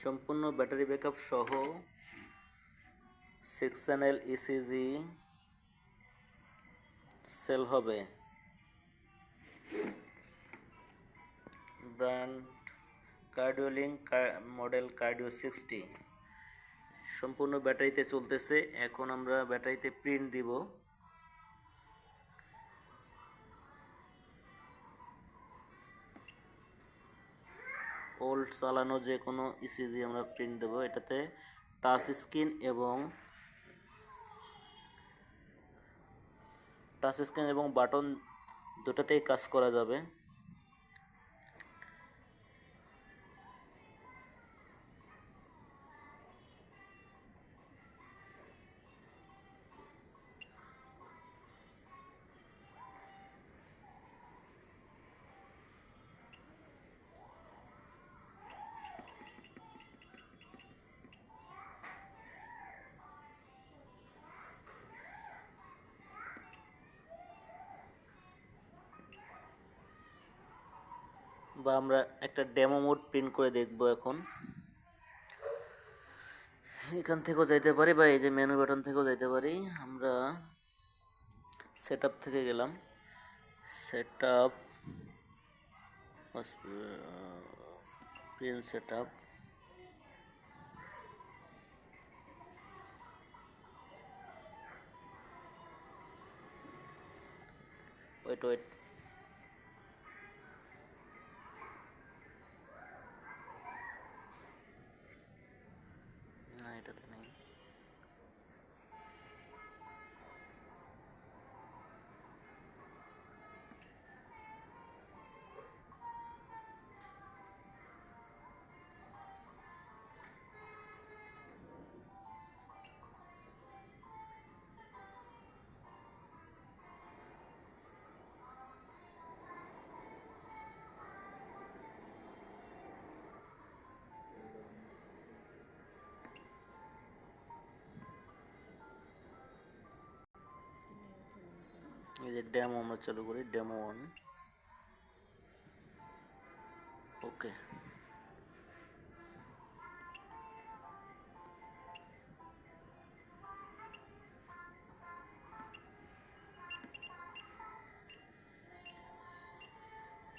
সম্পূর্ণ battery backup সহ 6 channel ECG sell হবে। ব্র্যান্ড কার্ডিওলিঙ্ক মডেল কার্ডিও 60 সম্পূর্ণ ব্যাটারিতে চলতেছে। এখন আমরা ব্যাটারিতে প্রিন্ট দিব। ওল্ড চালানো যে কোনো ইসিজি আমরা প্রিন্ট দেব। এটাতে টাচ স্ক্রিন এবং বাটন দুটাতেই কাজ করা যাবে। বা আমরা একটা ডেমো মোড প্রিন্ট করে দেখব। এখন এখান থেকেও যাইতে পারি বা এই যে মেনু বাটন থেকেও যাইতে পারি। আমরা সেটআপ থেকে গেলাম, সেটআপ প্রিন্ট সেটআপ। ওয়েট না, এটাতে নেই। এই যে ডেমো আমরা চালু করি, ডেমো 1। ওকে,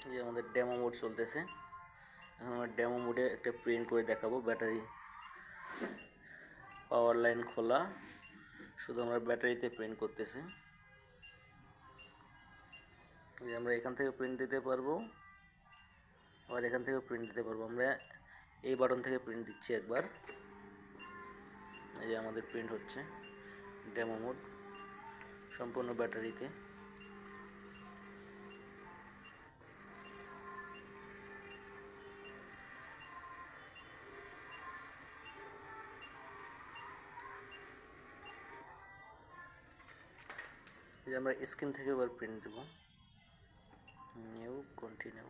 এই আমাদের ডেমো মোড চলতেছে। এখন আমরা ডেমো মোডে একটা প্রিন্ট করে দেখাবো। ব্যাটারি পাওয়ার লাইন খোলা, শুধু আমরা ব্যাটারিতে প্রিন্ট করতেছি। যে আমরা এখান থেকে প্রিন্ট দিতে পারবো, আবার এখান থেকে প্রিন্ট দিতে পারবো। আমরা এই বাটন থেকে প্রিন্ট দিচ্ছি একবার। এই যে আমাদের প্রিন্ট হচ্ছে। ডেমো মোড সম্পূর্ণ ব্যাটারিতে। এই যে আমরা স্ক্রিন থেকে এবার প্রিন্ট দেব। New continue.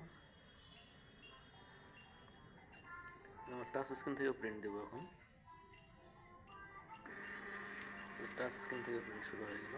আমরা টাচ স্ক্রিন থেকে প্রিন্ট দেব। এখন টাচ স্ক্রিন থেকে প্রিন্ট শুরু হয়ে গেল।